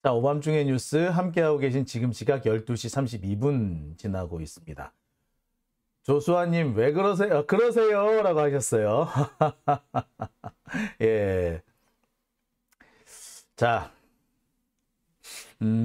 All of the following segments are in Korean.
자, 오밤중의 뉴스 함께하고 계신 지금 시각 12시 32분 지나고 있습니다. 조수아님, 왜 그러세요? 그러세요? 라고 하셨어요. 예. 자,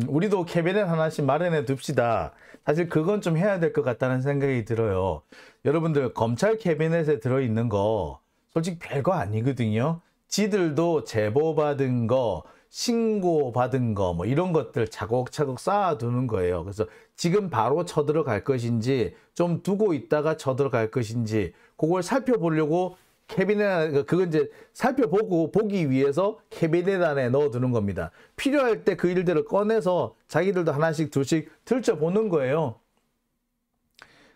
우리도 캐비넷 하나씩 마련해 둡시다. 사실 그건 좀 해야 될 것 같다는 생각이 들어요. 여러분들, 검찰 캐비넷에 들어있는 거, 솔직히 별거 아니거든요. 지들도 제보받은 거, 신고받은 거, 뭐 이런 것들 차곡차곡 쌓아두는 거예요. 그래서 지금 바로 쳐들어갈 것인지, 좀 두고 있다가 쳐들어갈 것인지, 그걸 살펴보려고 캐비넷, 그건 이제 살펴보고 보기 위해서 캐비넷 안에 넣어두는 겁니다. 필요할 때 그 일들을 꺼내서 자기들도 하나씩 둘씩 들춰보는 거예요.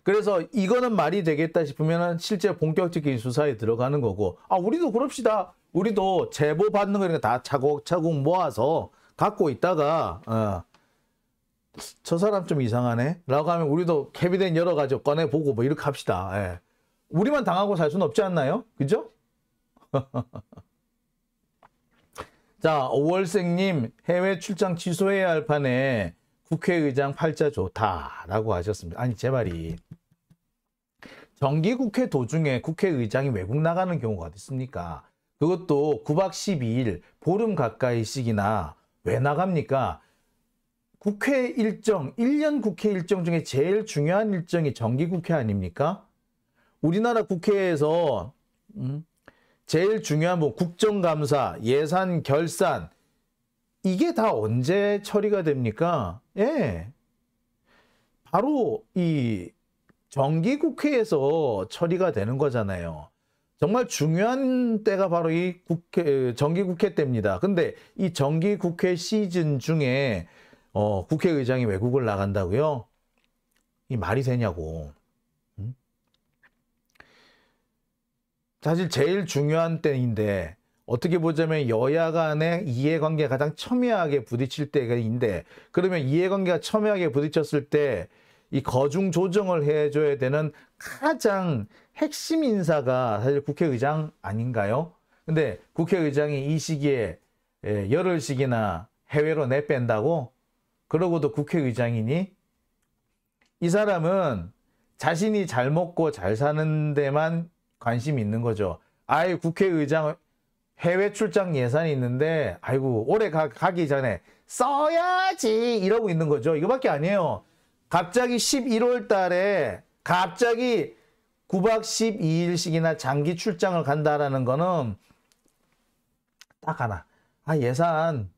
그래서 이거는 말이 되겠다 싶으면 실제 본격적인 수사에 들어가는 거고, 아, 우리도 그럽시다. 우리도 제보 받는 거니까 다 차곡차곡 모아서 갖고 있다가, 저 사람 좀 이상하네? 라고 하면 우리도 캐비넷 여러 가지 꺼내보고 뭐 이렇게 합시다. 예. 우리만 당하고 살 수는 없지 않나요? 그죠? 자, 5월생님, 해외 출장 취소해야 할 판에 국회의장 팔자 좋다라고 하셨습니다. 아니, 제 말이. 정기국회 도중에 국회의장이 외국 나가는 경우가 어디 있습니까? 그것도 9박 12일, 보름 가까이씩이나 왜 나갑니까? 국회 일정, 1년 국회 일정 중에 제일 중요한 일정이 정기국회 아닙니까? 우리나라 국회에서 제일 중요한 뭐 국정감사, 예산 결산 이게 다 언제 처리가 됩니까? 예, 바로 이 정기국회에서 처리가 되는 거잖아요. 정말 중요한 때가 바로 이 정기국회 때입니다. 근데 이 정기국회 시즌 중에 국회의장이 외국을 나간다고요? 이 말이 되냐고. 사실 제일 중요한 때인데 어떻게 보자면 여야 간의 이해관계가 가장 첨예하게 부딪힐 때인데 그러면 이해관계가 첨예하게 부딪혔을 때 이 거중 조정을 해줘야 되는 가장 핵심 인사가 사실 국회의장 아닌가요? 근데 국회의장이 이 시기에 열흘씩이나 해외로 내뺀다고? 그러고도 국회의장이니? 이 사람은 자신이 잘 먹고 잘 사는 데만 관심이 있는 거죠. 아이, 국회의장 해외 출장 예산이 있는데 아이고 올해 가기 전에 써야지 이러고 있는 거죠. 이거밖에 아니에요. 갑자기 11월 달에 갑자기 9박 12일씩이나 장기 출장을 간다라는 거는 딱 하나. 아, 예산.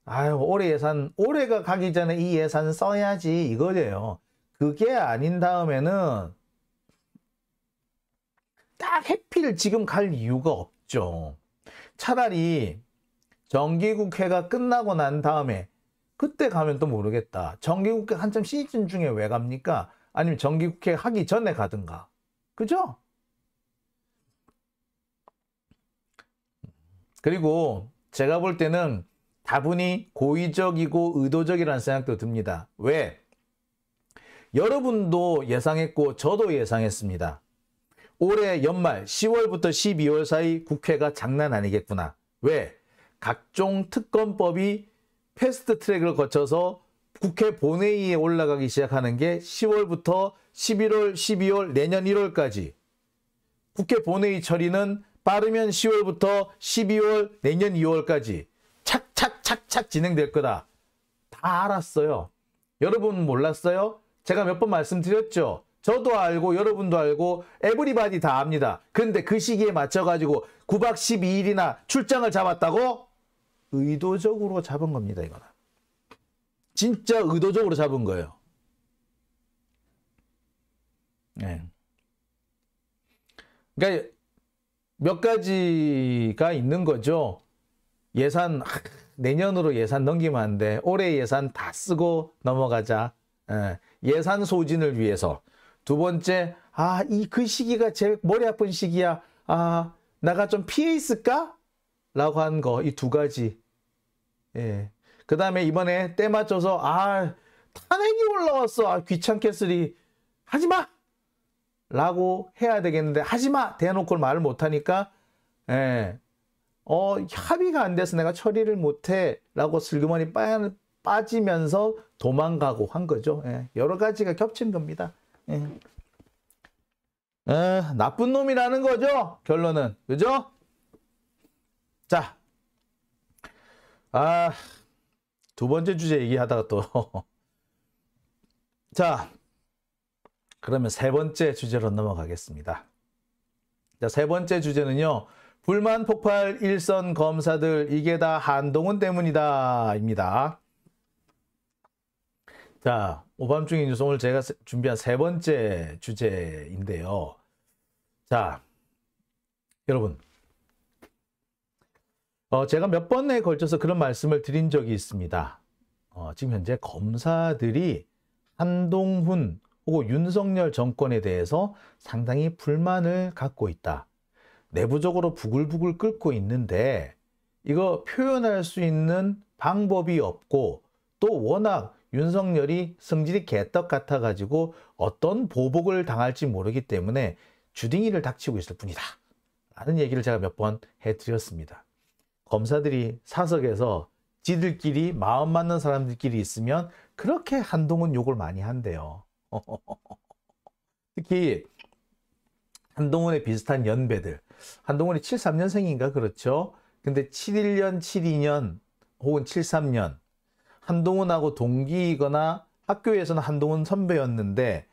아유, 올해 예산, 올해가 가기 전에 이 예산 써야지 이거예요. 그게 아닌 다음에는 딱 해필 지금 갈 이유가 없죠. 차라리 정기국회가 끝나고 난 다음에 그때 가면 또 모르겠다. 정기국회 한참 시즌 중에 왜 갑니까? 아니면 정기국회 하기 전에 가든가. 그죠? 그리고 제가 볼 때는 다분히 고의적이고 의도적이라는 생각도 듭니다. 왜? 여러분도 예상했고 저도 예상했습니다. 올해 연말 10월부터 12월 사이 국회가 장난 아니겠구나. 왜? 각종 특검법이 패스트 트랙을 거쳐서 국회 본회의에 올라가기 시작하는 게 10월부터 11월, 12월, 내년 1월까지. 국회 본회의 처리는 빠르면 10월부터 12월, 내년 2월까지 착착착착 진행될 거다. 다 알았어요. 여러분 몰랐어요? 제가 몇 번 말씀드렸죠? 저도 알고 여러분도 알고 에브리바디 다 압니다. 근데 그 시기에 맞춰가지고 9박 12일이나 출장을 잡았다고? 의도적으로 잡은 겁니다. 이거는. 진짜 의도적으로 잡은 거예요. 네. 그러니까 몇 가지가 있는 거죠. 예산 내년으로 예산 넘기면 안 돼. 올해 예산 다 쓰고 넘어가자. 예산 소진을 위해서. 두 번째, 그 시기가 제 머리 아픈 시기야. 내가 좀 피해 있을까? 라고 한 거, 이 두 가지. 예. 그 다음에 이번에 때 맞춰서, 탄핵이 올라왔어. 귀찮겠으리. 하지 마! 라고 해야 되겠는데, 하지 마! 대놓고 말을 못하니까, 예. 합의가 안 돼서 내가 처리를 못해 라고 슬그머니 빠지면서 도망가고 한 거죠. 예, 여러 가지가 겹친 겁니다. 예. 나쁜 놈이라는 거죠. 결론은. 그죠? 자, 두 번째 주제 얘기하다가 또 자, 그러면 세 번째 주제로 넘어가겠습니다. 자, 세 번째 주제는요. 불만 폭발 일선 검사들 이게 다 한동훈 때문이다 입니다. 자, 오밤중에 뉴스 오늘 제가 준비한 세 번째 주제인데요. 자, 여러분. 제가 몇 번에 걸쳐서 그런 말씀을 드린 적이 있습니다. 지금 현재 검사들이 한동훈 혹은 윤석열 정권에 대해서 상당히 불만을 갖고 있다. 내부적으로 부글부글 끓고 있는데 이거 표현할 수 있는 방법이 없고 또 워낙 윤석열이 성질이 개떡 같아가지고 어떤 보복을 당할지 모르기 때문에 주둥이를 닥치고 있을 뿐이다. 라는 얘기를 제가 몇 번 해드렸습니다. 검사들이 사석에서 지들끼리 마음 맞는 사람들끼리 있으면 그렇게 한동훈 욕을 많이 한대요. 특히 한동훈의 비슷한 연배들. 한동훈이 73년생인가 그렇죠? 근데 71년, 72년 혹은 73년 한동훈하고 동기이거나 학교에서는 한동훈 선배였는데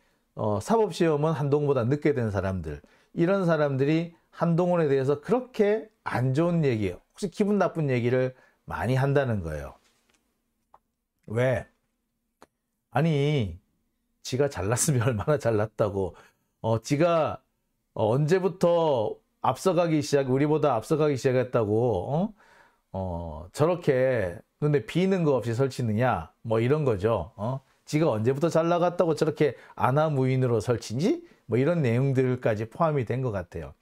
사법시험은 한동훈보다 늦게 된 사람들. 이런 사람들이 한동훈에 대해서 그렇게 안 좋은 얘기, 혹시 기분 나쁜 얘기를 많이 한다는 거예요. 왜? 아니, 지가 잘났으면 얼마나 잘났다고. 지가 언제부터 우리보다 앞서가기 시작했다고, 저렇게 눈에 비는 거 없이 설치느냐? 뭐 이런 거죠. 지가 언제부터 잘 나갔다고 저렇게 아나무인으로 설치지? 뭐 이런 내용들까지 포함이 된 것 같아요.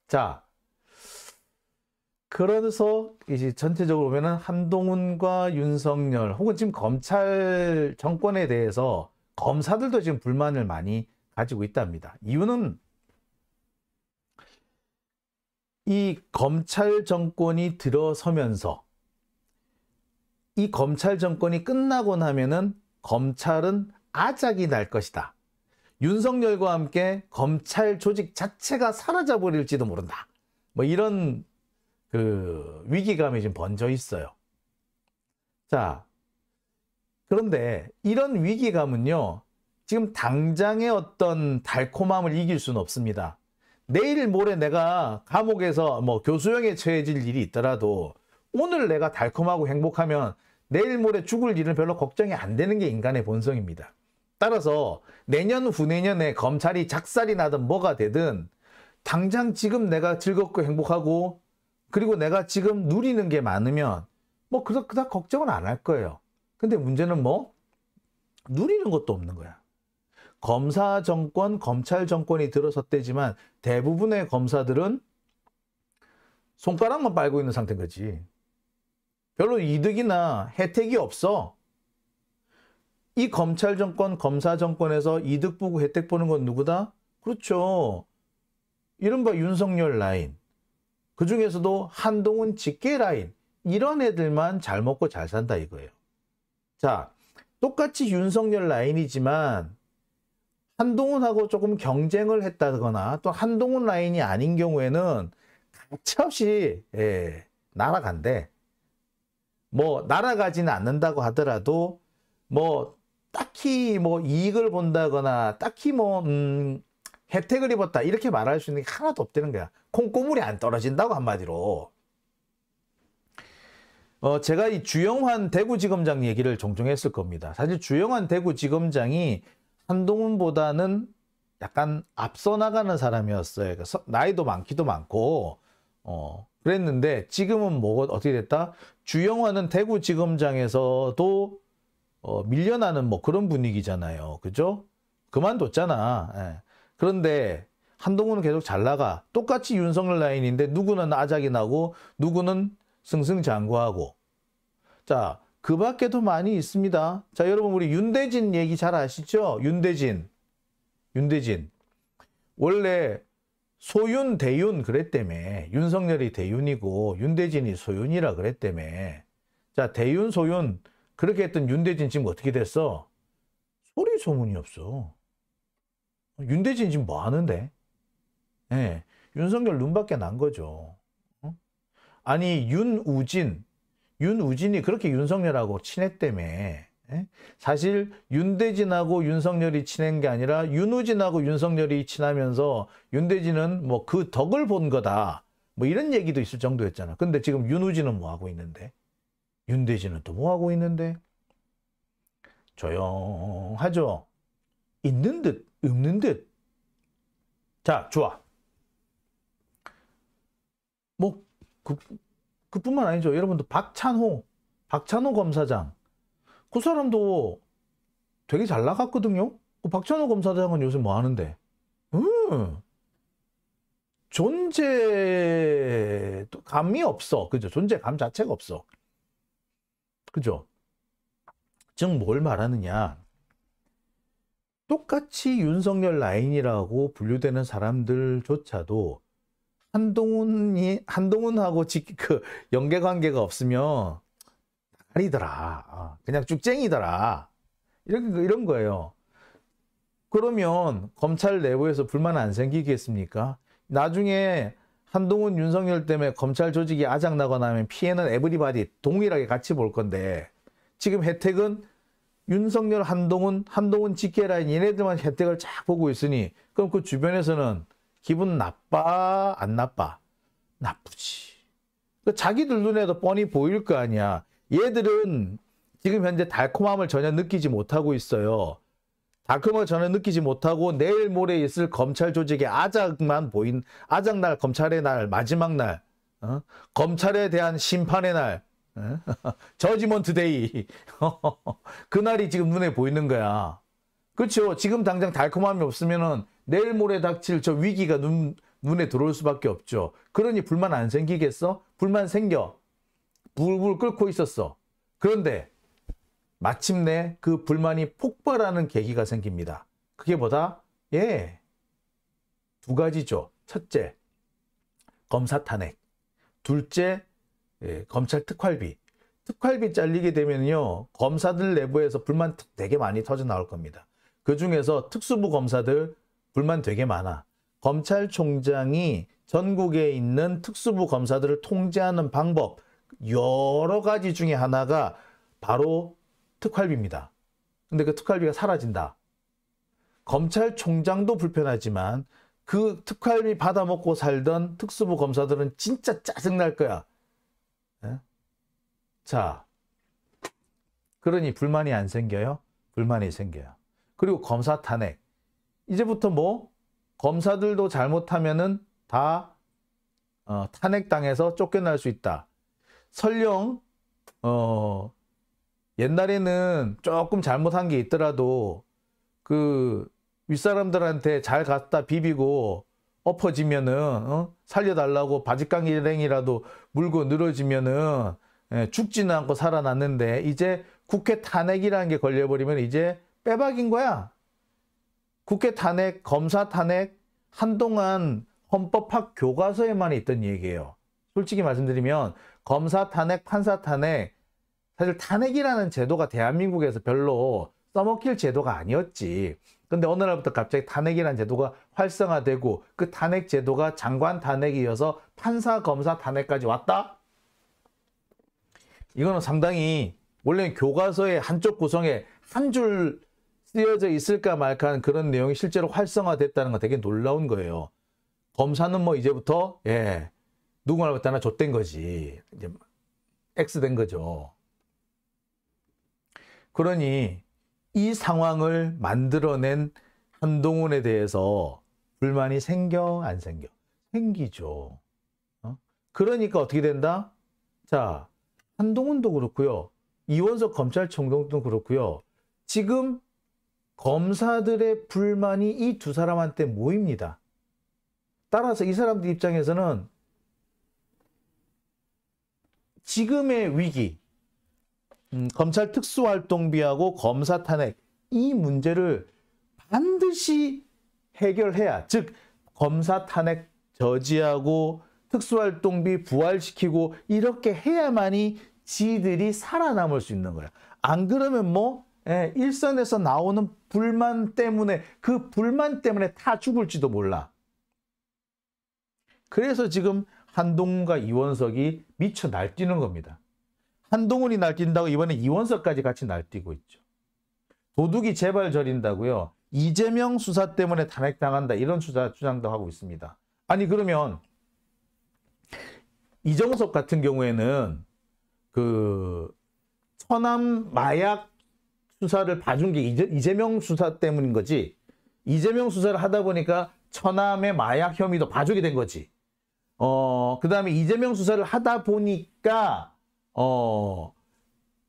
자, 그래서 이제 전체적으로 보면은 한동훈과 윤석열 혹은 지금 검찰 정권에 대해서 검사들도 지금 불만을 많이 가지고 있답니다. 이유는 이 검찰 정권이 들어서면서 이 검찰 정권이 끝나고 나면은 검찰은 아작이 날 것이다. 윤석열과 함께 검찰 조직 자체가 사라져 버릴지도 모른다. 뭐 이런 위기감이 지금 번져 있어요. 자, 그런데 이런 위기감은요, 지금 당장의 어떤 달콤함을 이길 수는 없습니다. 내일 모레 내가 감옥에서 뭐 교수형에 처해질 일이 있더라도 오늘 내가 달콤하고 행복하면 내일 모레 죽을 일은 별로 걱정이 안 되는 게 인간의 본성입니다. 따라서 내년 후내년에 검찰이 작살이 나든 뭐가 되든 당장 지금 내가 즐겁고 행복하고 그리고 내가 지금 누리는 게 많으면 뭐 그닥 걱정은 안 할 거예요. 근데 문제는 뭐 누리는 것도 없는 거야. 검사 정권, 검찰 정권이 들어섰대지만 대부분의 검사들은 손가락만 빨고 있는 상태인 거지. 별로 이득이나 혜택이 없어. 이 검찰 정권, 검사 정권에서 이득 보고 혜택 보는 건 누구다? 그렇죠. 이른바 윤석열 라인. 그 중에서도 한동훈 직계 라인. 이런 애들만 잘 먹고 잘 산다 이거예요. 자, 똑같이 윤석열 라인이지만 한동훈하고 조금 경쟁을 했다거나 또 한동훈 라인이 아닌 경우에는 가차없이 날아간대. 뭐 날아가지는 않는다고 하더라도 뭐 딱히 뭐 이익을 본다거나 딱히 뭐 혜택을 입었다 이렇게 말할 수 있는 게 하나도 없다는 거야. 콩고물이 안 떨어진다고 한마디로. 제가 이 주영환 대구지검장 얘기를 종종 했을 겁니다. 사실 주영환 대구지검장이 한동훈보다는 약간 앞서 나가는 사람이었어요. 그러니까 나이도 많기도 많고 그랬는데 지금은 뭐 어떻게 됐다? 주영환은 대구지검장에서도 밀려나는 뭐 그런 분위기잖아요. 그죠? 그만뒀잖아. 예. 그런데 한동훈은 계속 잘 나가. 똑같이 윤석열 라인인데 누구는 아작이 나고 누구는 승승장구하고. 자, 그 밖에도 많이 있습니다. 자, 여러분 우리 윤대진 얘기 잘 아시죠? 윤대진. 원래 소윤, 대윤 그랬다며. 윤석열이 대윤이고 윤대진이 소윤이라 그랬다며. 자, 대윤, 소윤 그렇게 했던 윤대진 지금 어떻게 됐어? 소리 소문이 없어. 윤대진 지금 뭐 하는데? 예, 윤석열 눈밖에 난 거죠. 어? 아니 윤우진이 그렇게 윤석열하고 친했다며. 예? 사실 윤대진하고 윤석열이 친한 게 아니라 윤우진하고 윤석열이 친하면서 윤대진은 뭐 그 덕을 본 거다. 뭐 이런 얘기도 있을 정도였잖아. 근데 지금 윤우진은 뭐 하고 있는데? 윤대진은 또 뭐 하고 있는데? 조용하죠. 있는 듯 없는 듯. 자, 좋아. 뭐 그뿐만 아니죠. 여러분도 박찬호 검사장. 그 사람도 되게 잘 나갔거든요. 박찬호 검사장은 요새 뭐 하는데? 존재감이 없어. 그죠? 존재감 자체가 없어. 그죠? 즉 뭘 말하느냐? 똑같이 윤석열 라인이라고 분류되는 사람들조차도 한동훈하고 그 연계관계가 없으면 아니더라. 그냥 쭉쟁이더라. 이런 거예요. 그러면 검찰 내부에서 불만 안 생기겠습니까? 나중에 한동훈, 윤석열 때문에 검찰 조직이 아작나거나 하면 피해는 에브리바디 동일하게 같이 볼 건데 지금 혜택은 윤석열, 한동훈 직계라인 얘네들만 혜택을 쫙 보고 있으니 그럼 그 주변에서는 기분 나빠? 안 나빠? 나쁘지. 자기들 눈에도 뻔히 보일 거 아니야. 얘들은 지금 현재 달콤함을 전혀 느끼지 못하고 있어요. 달콤함을 전혀 느끼지 못하고 내일 모레 있을 검찰 조직의 아작날 검찰의 날, 마지막 날, 검찰에 대한 심판의 날, 저지먼트 데이. 그날이 지금 눈에 보이는 거야. 그렇죠. 지금 당장 달콤함이 없으면은 내일 모레 닥칠 저 위기가 눈에 들어올 수밖에 없죠. 그러니 불만 안 생기겠어? 불만 생겨. 불불 끓고 있었어. 그런데 마침내 그 불만이 폭발하는 계기가 생깁니다. 그게 뭐다? 두 가지죠. 첫째, 검사 탄핵. 둘째, 검찰 특활비. 특활비 잘리게 되면요, 검사들 내부에서 불만 되게 많이 터져 나올 겁니다. 그 중에서 특수부 검사들 불만 되게 많아. 검찰총장이 전국에 있는 특수부 검사들을 통제하는 방법 여러 가지 중에 하나가 바로 특활비입니다. 근데 그 특활비가 사라진다. 검찰총장도 불편하지만 그 특활비 받아먹고 살던 특수부 검사들은 진짜 짜증날 거야. 자, 그러니 불만이 안 생겨요? 불만이 생겨요. 그리고 검사 탄핵. 이제부터 뭐 검사들도 잘못하면은 다 탄핵당해서 쫓겨날 수 있다. 설령 옛날에는 조금 잘못한 게 있더라도 그 윗사람들한테 잘 갖다 비비고 엎어지면은 살려달라고 바짓강일행이라도 물고 늘어지면은 죽지는 않고 살아났는데 이제 국회 탄핵이라는 게 걸려버리면 이제 빼박인 거야. 국회 탄핵, 검사 탄핵 한동안 헌법학 교과서에만 있던 얘기예요. 솔직히 말씀드리면 검사 탄핵, 판사 탄핵 사실 탄핵이라는 제도가 대한민국에서 별로 써먹힐 제도가 아니었지. 근데 어느 날부터 갑자기 탄핵이라는 제도가 활성화되고 그 탄핵 제도가 장관 탄핵이 이어서 판사, 검사 탄핵까지 왔다? 이거는 상당히 원래 교과서의 한쪽 구성에 한 줄 쓰여져 있을까 말까 하는 그런 내용이 실제로 활성화됐다는 건 되게 놀라운 거예요. 검사는 뭐 이제부터 누구나 갖다나 좆된 거지. 이제 X된 거죠. 그러니 이 상황을 만들어낸 한동훈에 대해서 불만이 생겨 안 생겨? 생기죠. 그러니까 어떻게 된다? 자, 한동훈도 그렇고요. 이원석 검찰총장도 그렇고요. 지금 검사들의 불만이 이 두 사람한테 모입니다. 따라서 이 사람들 입장에서는 지금의 위기, 검찰 특수활동비하고 검사 탄핵 이 문제를 반드시 해결해야, 즉 검사 탄핵 저지하고 특수활동비 부활시키고 이렇게 해야만이 지들이 살아남을 수 있는 거야. 안 그러면 뭐 일선에서 나오는 불만 때문에 그 불만 때문에 다 죽을지도 몰라. 그래서 지금 한동훈과 이원석이 미쳐 날뛰는 겁니다. 한동훈이 날뛴다고 이번에 이원석까지 같이 날뛰고 있죠. 도둑이 제발 저린다고요. 이재명 수사 때문에 탄핵당한다 이런 주장도 하고 있습니다. 아니 그러면 이정석 같은 경우에는 그 천안 마약 수사를 봐준 게 이재명 수사 때문인 거지. 이재명 수사를 하다 보니까 천암의 마약 혐의도 봐주게 된 거지. 그 다음에 이재명 수사를 하다 보니까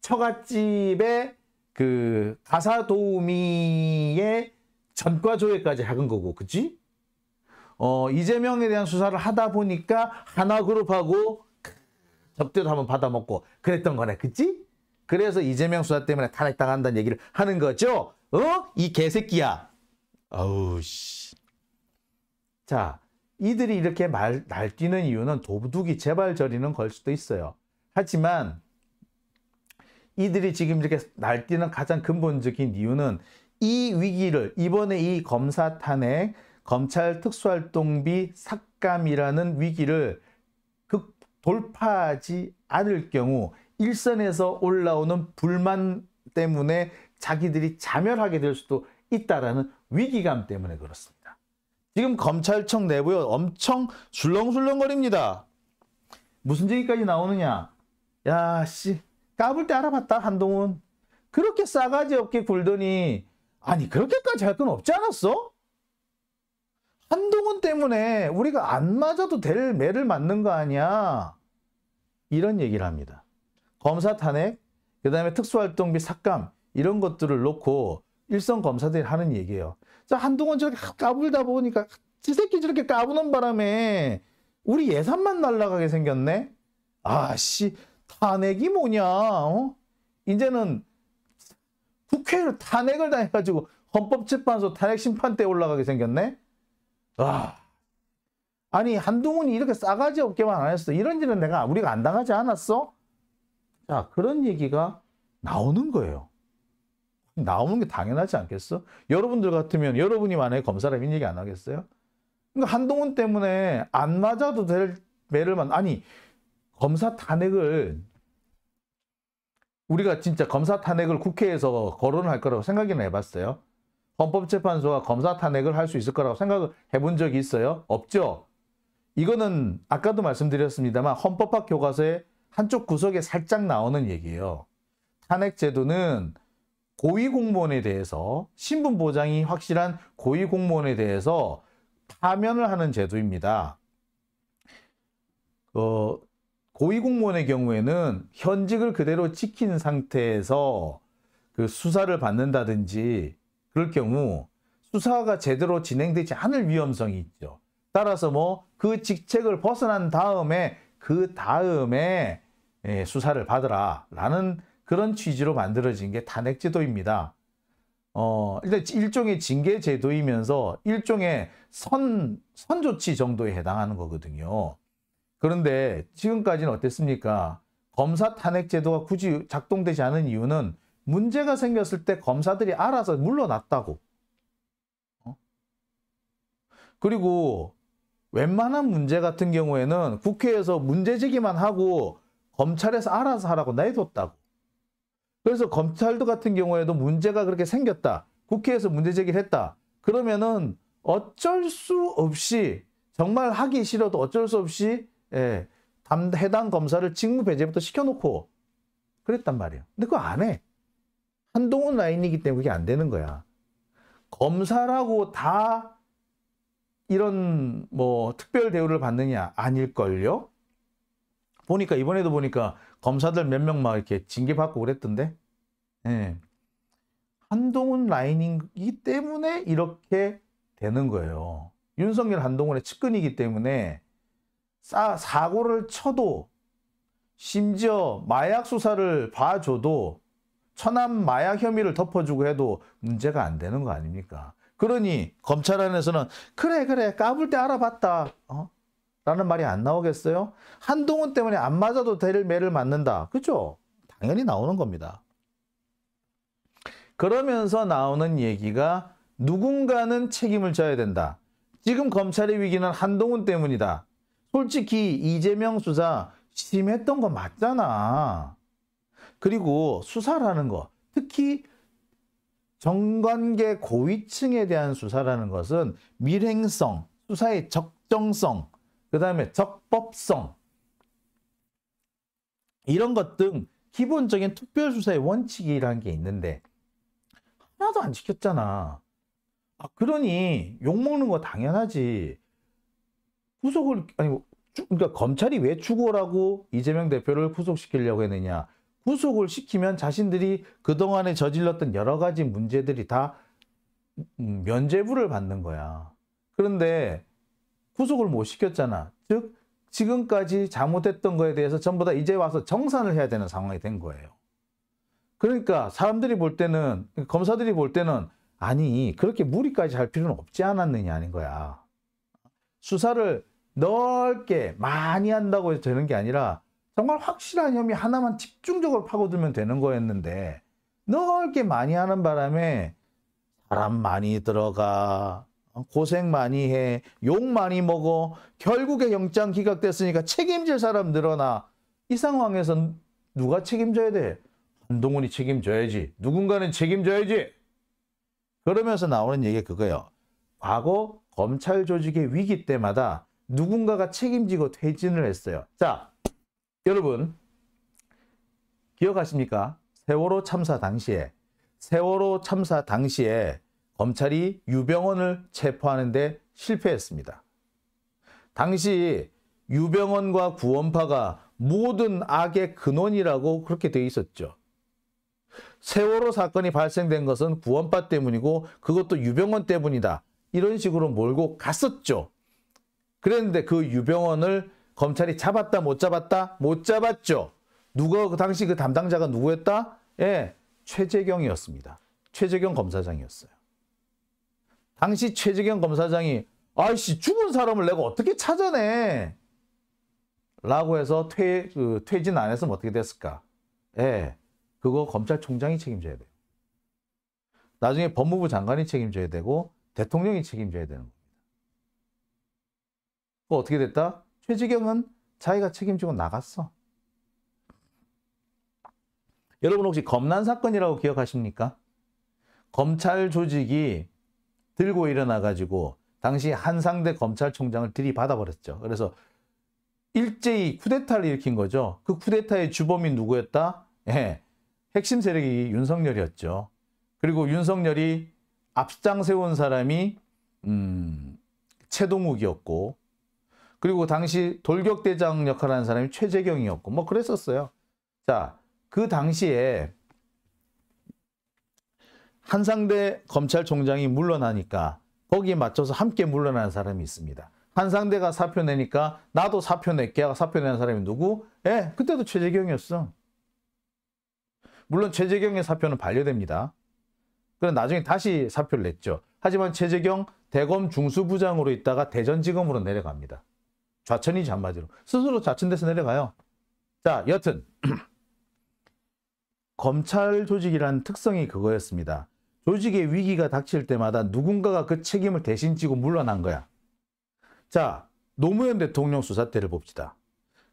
처갓집에 그 가사도우미의 전과 조회까지 하는 거고, 그치? 이재명에 대한 수사를 하다 보니까 하나그룹하고 접대도 한번 받아먹고 그랬던 거네, 그치? 그래서 이재명 수사 때문에 탄핵당한다는 얘기를 하는 거죠. 이 개새끼야. 아우 씨. 자, 이들이 이렇게 날뛰는 이유는 도둑이 제발 저리는 걸 수도 있어요. 하지만 이들이 지금 이렇게 날뛰는 가장 근본적인 이유는 이 위기를 이번에 이 검사 탄핵, 검찰 특수활동비 삭감이라는 위기를 돌파하지 않을 경우 일선에서 올라오는 불만 때문에 자기들이 자멸하게 될 수도 있다라는 위기감 때문에 그렇습니다. 지금 검찰청 내부에 엄청 술렁술렁거립니다. 무슨 얘기까지 나오느냐. 야, 씨, 까불 때 알아봤다, 한동훈. 그렇게 싸가지 없게 굴더니, 아니, 그렇게까지 할 건 없지 않았어? 한동훈 때문에 우리가 안 맞아도 될 매를 맞는 거 아니야. 이런 얘기를 합니다. 검사 탄핵, 그 다음에 특수활동비 삭감, 이런 것들을 놓고 일선 검사들이 하는 얘기예요. 자, 한동훈 저렇게 까불다 보니까 지 새끼 저렇게 까부는 바람에 우리 예산만 날아가게 생겼네. 아씨, 탄핵이 뭐냐? 이제는 국회를 탄핵을 당해가지고 헌법재판소 탄핵 심판대에 올라가게 생겼네. 아니 한동훈이 이렇게 싸가지 없게만 안 했어. 이런 일은 우리가 안 당하지 않았어? 자, 그런 얘기가 나오는 거예요. 나오는 게 당연하지 않겠어? 여러분들 같으면 여러분이 만약에 검사라면 이런 얘기 안 하겠어요? 그러니까 한동훈 때문에 안 맞아도 될 매를 아니 검사 탄핵을 우리가 진짜 검사 탄핵을 국회에서 거론을 할 거라고 생각이나 해봤어요? 헌법재판소가 검사 탄핵을 할 수 있을 거라고 생각을 해본 적이 있어요? 없죠? 이거는 아까도 말씀드렸습니다만 헌법학 교과서의 한쪽 구석에 살짝 나오는 얘기예요. 탄핵제도는 고위공무원에 대해서 신분 보장이 확실한 고위공무원에 대해서 파면을 하는 제도입니다. 고위공무원의 경우에는 현직을 그대로 지킨 상태에서 그 수사를 받는다든지 그럴 경우 수사가 제대로 진행되지 않을 위험성이 있죠. 따라서 뭐 그 직책을 벗어난 다음에 수사를 받으라 라는 그런 취지로 만들어진 게 탄핵제도입니다. 일단 일종의 징계제도이면서 일종의 선조치 정도에 해당하는 거거든요. 그런데 지금까지는 어땠습니까? 검사 탄핵제도가 굳이 작동되지 않은 이유는 문제가 생겼을 때 검사들이 알아서 물러났다고. 그리고 웬만한 문제 같은 경우에는 국회에서 문제 제기만 하고 검찰에서 알아서 하라고 내뒀다고. 그래서 검찰도 같은 경우에도 문제가 그렇게 생겼다. 국회에서 문제 제기를 했다. 그러면은 어쩔 수 없이 정말 하기 싫어도 어쩔 수 없이 해당 검사를 직무 배제부터 시켜놓고 그랬단 말이에요. 근데 그거 안 해. 한동훈 라인이기 때문에 그게 안 되는 거야. 검사라고 다 이런 뭐 특별 대우를 받느냐? 아닐걸요? 보니까 이번에도 보니까 검사들 몇 명 막 이렇게 징계받고 그랬던데. 한동훈 라인이기 때문에 이렇게 되는 거예요. 윤석열 한동훈의 측근이기 때문에 사고를 쳐도 심지어 마약 수사를 봐줘도 천안 마약 혐의를 덮어주고 해도 문제가 안 되는 거 아닙니까? 그러니 검찰 안에서는 그래 까불 때 알아봤다. 라는 말이 안 나오겠어요? 한동훈 때문에 안 맞아도 될 매를 맞는다. 그죠? 당연히 나오는 겁니다. 그러면서 나오는 얘기가 누군가는 책임을 져야 된다. 지금 검찰의 위기는 한동훈 때문이다. 솔직히 이재명 수사 심했던 거 맞잖아. 그리고 수사라는 거, 특히 정관계 고위층에 대한 수사라는 것은 밀행성, 수사의 적정성, 그 다음에 적법성, 이런 것 등 기본적인 특별수사의 원칙이라는 게 있는데 하나도 안 지켰잖아. 그러니 욕먹는 거 당연하지. 구속을, 그러니까 검찰이 왜 추구라고 이재명 대표를 구속시키려고 했느냐. 구속을 시키면 자신들이 그동안에 저질렀던 여러 가지 문제들이 다 면죄부를 받는 거야. 그런데 구속을 못 시켰잖아. 즉 지금까지 잘못했던 거에 대해서 전부 다 이제 와서 정산을 해야 되는 상황이 된 거예요. 그러니까 사람들이 볼 때는, 검사들이 볼 때는 아니 그렇게 무리까지 할 필요는 없지 않았느냐 하는 거야. 수사를 넓게 많이 한다고 해서 되는 게 아니라 정말 확실한 혐의 하나만 집중적으로 파고들면 되는 거였는데 넓게 많이 하는 바람에 사람 많이 들어가, 고생 많이 해, 욕 많이 먹어, 결국에 영장 기각됐으니까 책임질 사람 늘어나. 이 상황에서 누가 책임져야 돼? 한동훈이 책임져야지. 누군가는 책임져야지. 그러면서 나오는 얘기가 그거예요. 과거 검찰 조직의 위기 때마다 누군가가 책임지고 퇴진을 했어요. 자, 여러분 기억하십니까? 세월호 참사 당시에 검찰이 유병언을 체포하는데 실패했습니다. 당시 유병언과 구원파가 모든 악의 근원이라고 그렇게 돼 있었죠. 세월호 사건이 발생된 것은 구원파 때문이고 그것도 유병언 때문이다. 이런 식으로 몰고 갔었죠. 그랬는데 그 유병언을 검찰이 잡았다 못 잡았다? 못 잡았죠. 누가 그 당시 그 담당자가 누구였다? 예, 최재경이었습니다. 최재경 검사장이었어요. 당시 최재경 검사장이 아이씨 죽은 사람을 내가 어떻게 찾아내? 라고 해서 퇴진 안 했으면 어떻게 됐을까? 예, 그거 검찰총장이 책임져야 돼요. 나중에 법무부 장관이 책임져야 되고 대통령이 책임져야 되는 겁니다. 그거 어떻게 됐다? 최재경은 자기가 책임지고 나갔어. 여러분 혹시 검난 사건이라고 기억하십니까? 검찰 조직이 들고 일어나가지고 당시 한상대 검찰총장을 들이받아버렸죠. 그래서 일제히 쿠데타를 일으킨 거죠. 그 쿠데타의 주범이 누구였다? 예, 핵심 세력이 윤석열이었죠. 그리고 윤석열이 앞장 세운 사람이 최동욱이었고, 그리고 당시 돌격대장 역할을 하는 사람이 최재경이었고 뭐 그랬었어요. 자, 그 당시에 한상대 검찰총장이 물러나니까 거기에 맞춰서 함께 물러나는 사람이 있습니다. 한상대가 사표 내니까 나도 사표 낼게 하고 사표 내는 사람이 누구? 예, 그때도 최재경이었어. 물론 최재경의 사표는 반려됩니다. 그럼 나중에 다시 사표를 냈죠. 하지만 최재경 대검 중수부장으로 있다가 대전지검으로 내려갑니다. 좌천이지 한마디로. 스스로 좌천돼서 내려가요. 자, 여튼 검찰 조직이라는 특성이 그거였습니다. 조직의 위기가 닥칠 때마다 누군가가 그 책임을 대신 지고 물러난 거야. 자, 노무현 대통령 수사 때를 봅시다.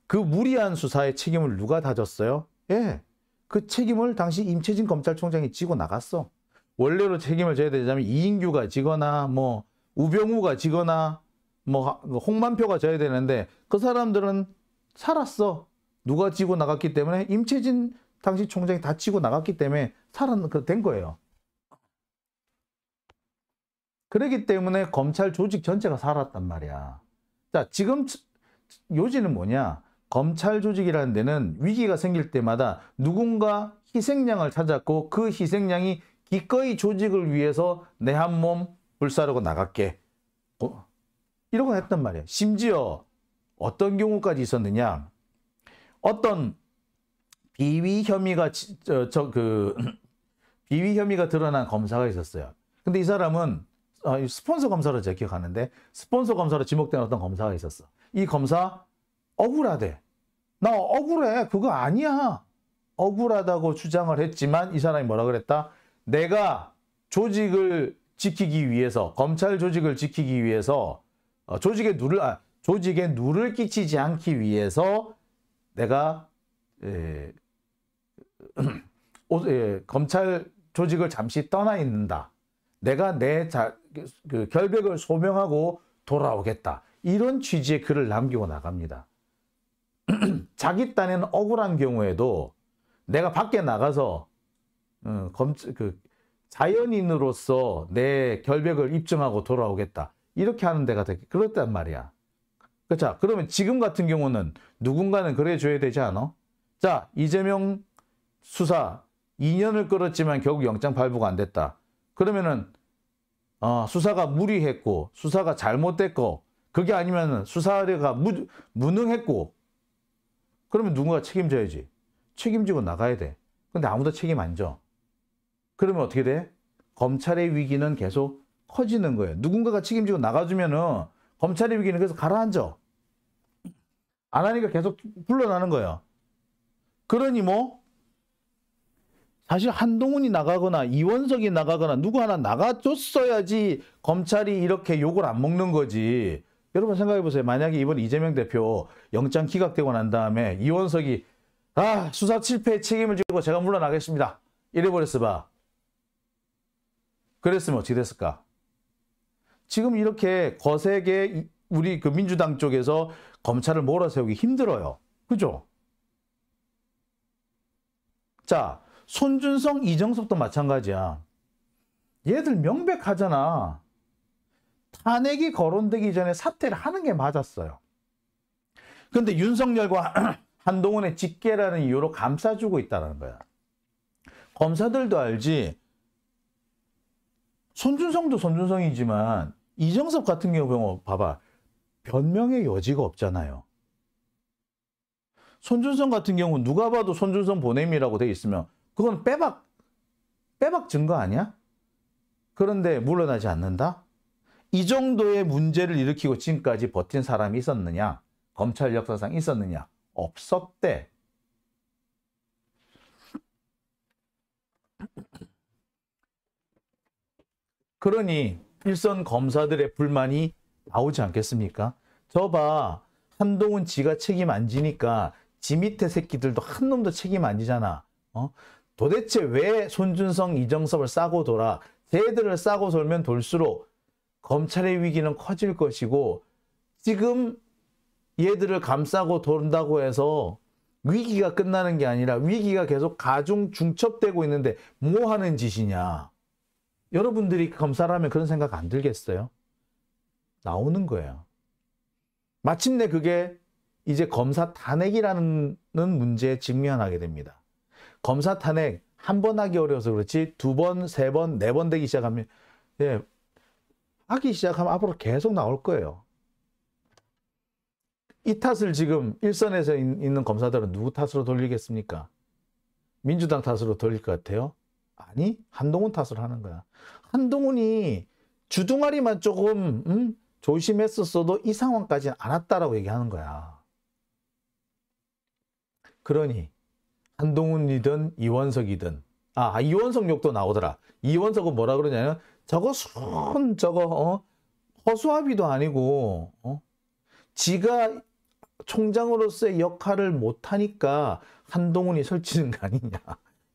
그 무리한 수사의 책임을 누가 다 졌어요? 예, 그 책임을 당시 임채진 검찰총장이 지고 나갔어. 원래로 책임을 져야 되자면 이인규가 지거나 뭐 우병우가 지거나 뭐 홍만표가 져야 되는데 그 사람들은 살았어. 누가 지고 나갔기 때문에 임채진 당시 총장이 다 지고 나갔기 때문에 된 거예요. 그렇기 때문에 검찰 조직 전체가 살았단 말이야. 자, 지금 요지는 뭐냐? 검찰 조직이라는 데는 위기가 생길 때마다 누군가 희생양을 찾았고 그 희생양이 기꺼이 조직을 위해서 내 한 몸 불사르고 나갈게. 이러고 했단 말이야. 심지어 어떤 경우까지 있었느냐? 어떤 비위 혐의가 비위 혐의가 드러난 검사가 있었어요. 근데 이 사람은 이 스폰서 검사로 제가 기억하는데 스폰서 검사로 지목된 어떤 검사가 있었어. 이 검사 억울하대. 나 억울해. 그거 아니야. 억울하다고 주장을 했지만 이 사람이 뭐라 그랬다? 내가 조직을 지키기 위해서, 검찰 조직을 지키기 위해서 조직에 누를 끼치지 않기 위해서 내가 검찰 조직을 잠시 떠나 있는다. 내가 그 결백을 소명하고 돌아오겠다. 이런 취지의 글을 남기고 나갑니다. 자기 딴에는 억울한 경우에도 내가 밖에 나가서 자연인으로서 내 결백을 입증하고 돌아오겠다. 이렇게 하는 데가 되게 그렇단 말이야. 자, 그러면 지금 같은 경우는 누군가는 그래 줘야 되지 않아? 자, 이재명 수사 2년을 끌었지만 결국 영장 발부가 안 됐다. 그러면은 수사가 무리했고 수사가 잘못됐고 그게 아니면 수사가 무능했고 그러면 누군가 책임져야지. 책임지고 나가야 돼. 근데 아무도 책임 안 져. 그러면 어떻게 돼? 검찰의 위기는 계속 커지는 거예요. 누군가가 책임지고 나가주면은 검찰의 위기는 계속 가라앉아. 안 하니까 계속 불러나는 거예요. 그러니 뭐 사실 한동훈이 나가거나 이원석이 나가거나 누구 하나 나가줬어야지 검찰이 이렇게 욕을 안 먹는 거지. 여러분 생각해 보세요. 만약에 이번 이재명 대표 영장 기각되고 난 다음에 이원석이 수사 실패에 책임을 지고 제가 물러나겠습니다. 이래버렸어 봐. 그랬으면 어떻게 됐을까? 지금 이렇게 거세게 우리 그 민주당 쪽에서 검찰을 몰아세우기 힘들어요. 그죠? 자, 손준성, 이정섭도 마찬가지야. 얘들 명백하잖아. 탄핵이 거론되기 전에 사퇴를 하는 게 맞았어요. 그런데 윤석열과 한동훈의 직계라는 이유로 감싸주고 있다는 거야. 검사들도 알지. 손준성도 손준성이지만 이정섭 같은 경우 봐봐. 변명의 여지가 없잖아요. 손준성 같은 경우 누가 봐도 손준성 보냄이라고 돼 있으면 그건 빼박 증거 아니야? 그런데 물러나지 않는다? 이 정도의 문제를 일으키고 지금까지 버틴 사람이 있었느냐? 검찰 역사상 있었느냐? 없었대. 그러니 일선 검사들의 불만이 나오지 않겠습니까? 저봐, 한동훈 지가 책임 안 지니까 지 밑에 새끼들도 한 놈도 책임 안 지잖아. 도대체 왜 손준성, 이정섭을 싸고 돌아? 쟤들을 싸고 돌면 돌수록 검찰의 위기는 커질 것이고 지금 얘들을 감싸고 돈다고 해서 위기가 끝나는 게 아니라 위기가 계속 가중 중첩되고 있는데 뭐 하는 짓이냐. 여러분들이 검사라면 그런 생각 안 들겠어요? 나오는 거예요. 마침내 그게 이제 검사 탄핵이라는 문제에 직면하게 됩니다. 검사 탄핵 한 번 하기 어려워서 그렇지 두 번, 세 번, 네 번 되기 시작하면 하기 시작하면 앞으로 계속 나올 거예요. 이 탓을 지금 일선에서 있는 검사들은 누구 탓으로 돌리겠습니까? 민주당 탓으로 돌릴 것 같아요? 아니, 한동훈 탓을 하는 거야. 한동훈이 주둥아리만 조금 조심했었어도 이 상황까지는 안 왔다라고 얘기하는 거야. 그러니 한동훈이든 이원석이든 이원석 욕도 나오더라. 이원석은 뭐라 그러냐면 저거 허수아비도 아니고 지가 총장으로서의 역할을 못하니까 한동훈이 설치는 거 아니냐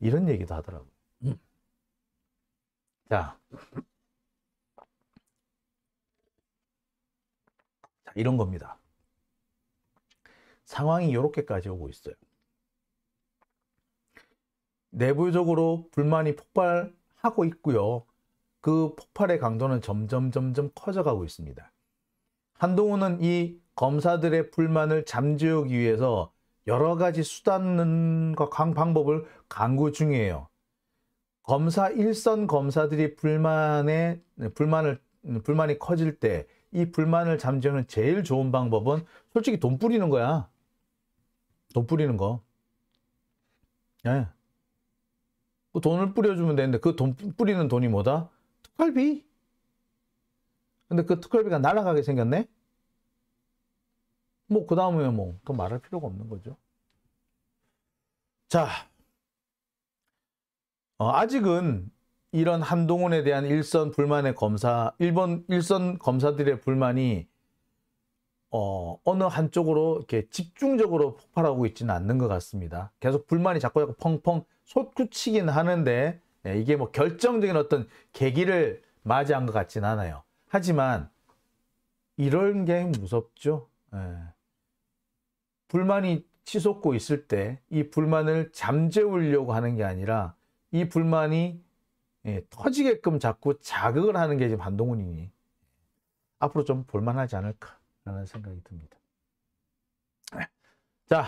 이런 얘기도 하더라고. 자, 이런 겁니다. 상황이 이렇게까지 오고 있어요. 내부적으로 불만이 폭발하고 있고요. 그 폭발의 강도는 점점 커져가고 있습니다. 한동훈은 이 검사들의 불만을 잠재우기 위해서 여러 가지 수단과 방법을 강구 중이에요. 일선 검사들이 불만이 커질 때 이 불만을 잠재우는 제일 좋은 방법은 솔직히 돈 뿌리는 거야. 돈 뿌리는 거. 예. 그 돈을 뿌려주면 되는데 그 돈 뿌리는 돈이 뭐다? 특활비. 근데 그 특활비가 날아가게 생겼네? 뭐, 그 다음에 뭐, 더 말할 필요가 없는 거죠. 자, 아직은 이런 한동훈에 대한 일선 불만의 일선 검사들의 불만이, 어느 한쪽으로 이렇게 집중적으로 폭발하고 있지는 않는 것 같습니다. 계속 불만이 자꾸 펑펑 솟구치긴 하는데, 예, 이게 뭐 결정적인 어떤 계기를 맞이한 것 같진 않아요. 하지만, 이런 게 무섭죠. 예. 불만이 치솟고 있을 때 이 불만을 잠재우려고 하는 게 아니라 이 불만이 터지게끔 자꾸 자극을 하는 게 지금 한동훈이니 앞으로 좀 볼만하지 않을까라는 생각이 듭니다. 자,